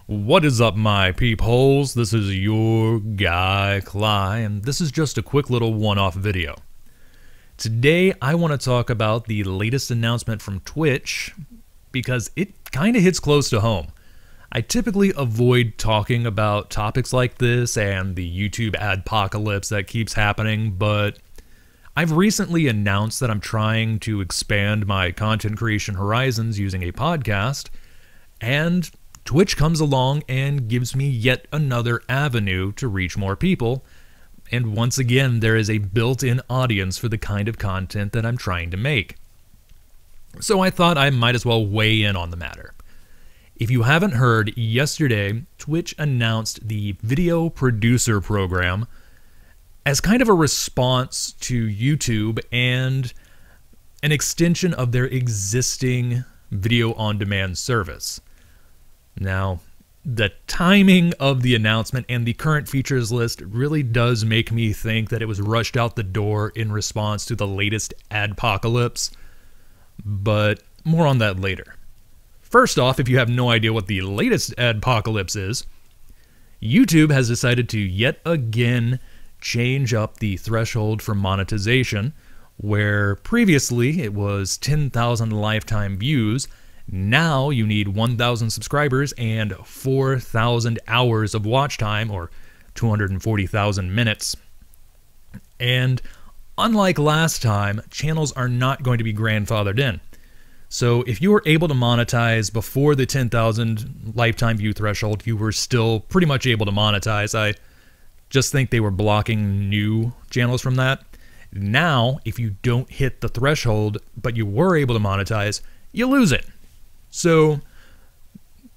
What is up, my peepholes? This is your guy, Cly, and this is just a quick little one-off video. Today, I want to talk about the latest announcement from Twitch, because it kind of hits close to home. I typically avoid talking about topics like this and the YouTube Adpocalypse that keeps happening, but I've recently announced that I'm trying to expand my content creation horizons using a podcast, and Twitch comes along and gives me yet another avenue to reach more people, and once again, there is a built-in audience for the kind of content that I'm trying to make. So I thought I might as well weigh in on the matter. If you haven't heard, yesterday, Twitch announced the Video Producer Program as kind of a response to YouTube and an extension of their existing video-on-demand service. Now, the timing of the announcement and the current features list really does make me think that it was rushed out the door in response to the latest Adpocalypse, but more on that later. First off, if you have no idea what the latest Adpocalypse is, YouTube has decided to yet again change up the threshold for monetization, where previously it was 10,000 lifetime views. Now you need 1,000 subscribers and 4,000 hours of watch time, or 240,000 minutes. And unlike last time, channels are not going to be grandfathered in. So if you were able to monetize before the 10,000 lifetime view threshold, you were still pretty much able to monetize. I just think they were blocking new channels from that. Now, if you don't hit the threshold, but you were able to monetize, you lose it. So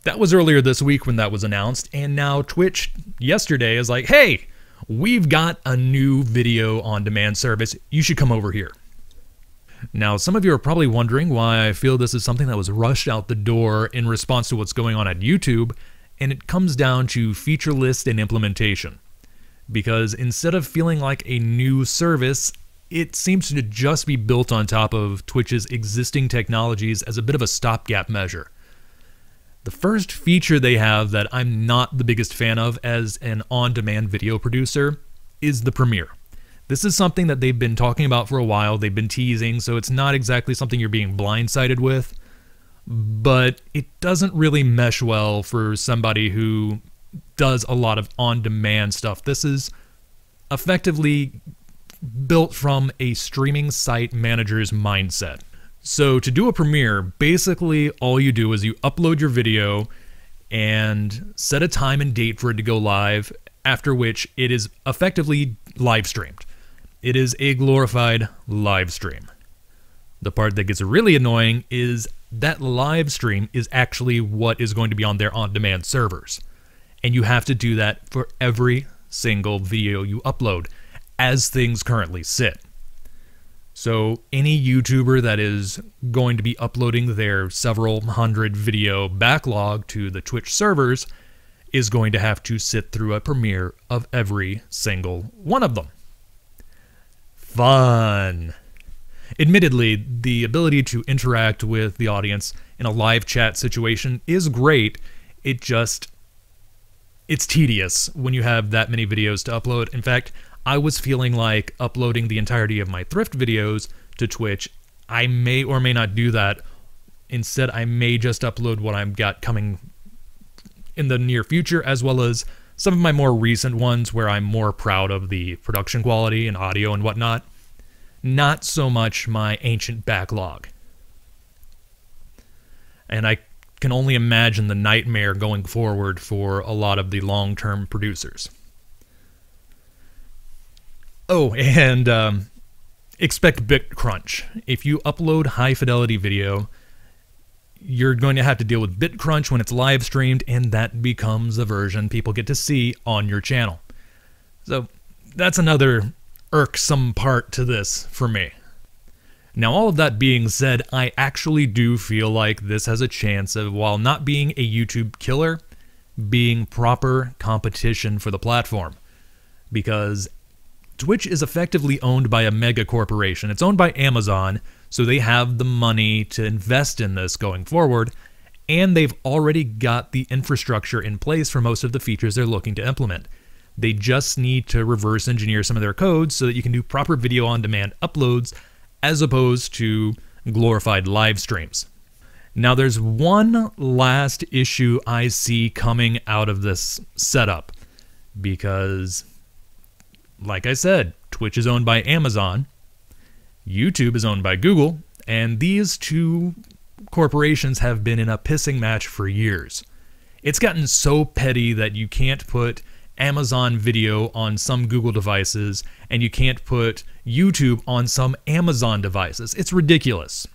that was earlier this week when that was announced, and now Twitch yesterday is like, hey, we've got a new video on demand service. You should come over here. Now, some of you are probably wondering why I feel this is something that was rushed out the door in response to what's going on at YouTube, and it comes down to feature list and implementation. Because instead of feeling like a new service, it seems to just be built on top of Twitch's existing technologies as a bit of a stopgap measure. The first feature they have that I'm not the biggest fan of as an on-demand video producer is the premiere. This is something that they've been talking about for a while, they've been teasing, so it's not exactly something you're being blindsided with, but it doesn't really mesh well for somebody who does a lot of on-demand stuff. This is effectively built from a streaming site manager's mindset. So to do a premiere, basically all you do is you upload your video and set a time and date for it to go live, after which it is effectively live streamed. It is a glorified live stream. The part that gets really annoying is that live stream is actually what is going to be on their on-demand servers. And you have to do that for every single video you upload, as things currently sit. So any YouTuber that is going to be uploading their several hundred video backlog to the Twitch servers is going to have to sit through a premiere of every single one of them. Fun! Admittedly, the ability to interact with the audience in a live chat situation is great. It's tedious when you have that many videos to upload. In fact, I was feeling like uploading the entirety of my thrift videos to Twitch. I may or may not do that. Instead, I may just upload what I've got coming in the near future, as well as some of my more recent ones where I'm more proud of the production quality and audio and whatnot. Not so much my ancient backlog. And I can only imagine the nightmare going forward for a lot of the long-term producers. Oh, and expect bit crunch. If you upload high-fidelity video, you're going to have to deal with bit crunch when it's live streamed, and that becomes the version people get to see on your channel. So that's another irksome part to this for me. Now, all of that being said, I actually do feel like this has a chance of, while not being a YouTube killer, being proper competition for the platform. Because Twitch is effectively owned by a mega corporation. It's owned by Amazon, so they have the money to invest in this going forward, and they've already got the infrastructure in place for most of the features they're looking to implement. They just need to reverse engineer some of their codes so that you can do proper video on demand uploads as opposed to glorified live streams. Now there's one last issue I see coming out of this setup because, like I said, Twitch is owned by Amazon, YouTube is owned by Google, and these two corporations have been in a pissing match for years. It's gotten so petty that you can't put Amazon video on some Google devices and you can't put YouTube on some Amazon devices. It's ridiculous.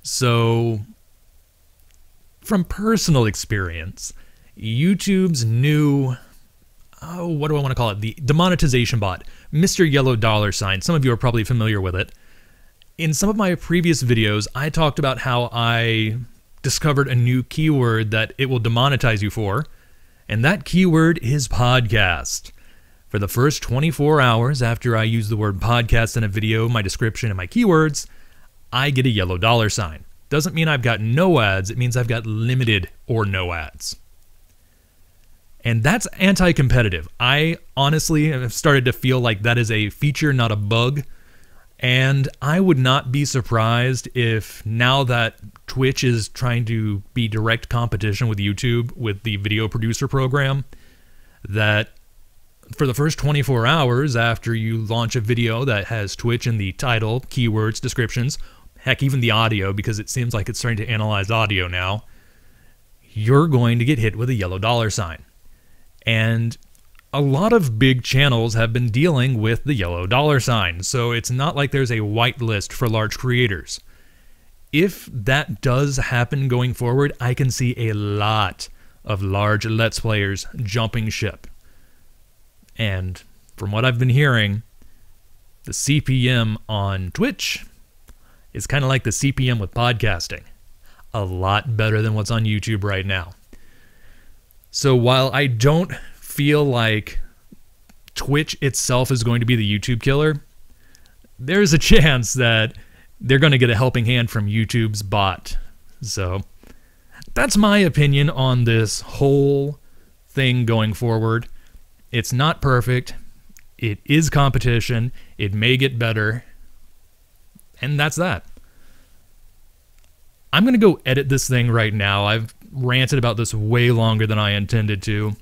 So, from personal experience, YouTube's new, what do I want to call it? The demonetization bot, Mr. Yellow Dollar Sign. Some of you are probably familiar with it. In some of my previous videos, I talked about how I discovered a new keyword that it will demonetize you for, and that keyword is podcast. For the first 24 hours after I use the word podcast in a video, my description, and my keywords, I get a yellow dollar sign. Doesn't mean I've got no ads, it means I've got limited or no ads. And that's anti-competitive. I honestly have started to feel like that is a feature, not a bug. And I would not be surprised if now that Twitch is trying to be direct competition with YouTube with the video producer program, that for the first 24 hours after you launch a video that has Twitch in the title, keywords, descriptions, heck, even the audio, because it seems like it's starting to analyze audio now, you're going to get hit with a yellow dollar sign. And a lot of big channels have been dealing with the yellow dollar sign, so it's not like there's a whitelist for large creators. If that does happen going forward, I can see a lot of large Let's Players jumping ship. And from what I've been hearing, the CPM on Twitch is kind of like the CPM with podcasting. A lot better than what's on YouTube right now. So while I don't feel like Twitch itself is going to be the YouTube killer, there's a chance that they're going to get a helping hand from YouTube's bot. So that's my opinion on this whole thing going forward. It's not perfect. It is competition. It may get better. And that's that. I'm going to go edit this thing right now. I've ranted about this way longer than I intended to.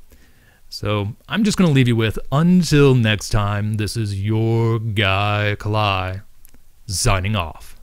So I'm just going to leave you with, until next time, this is your guy, Kalai, signing off.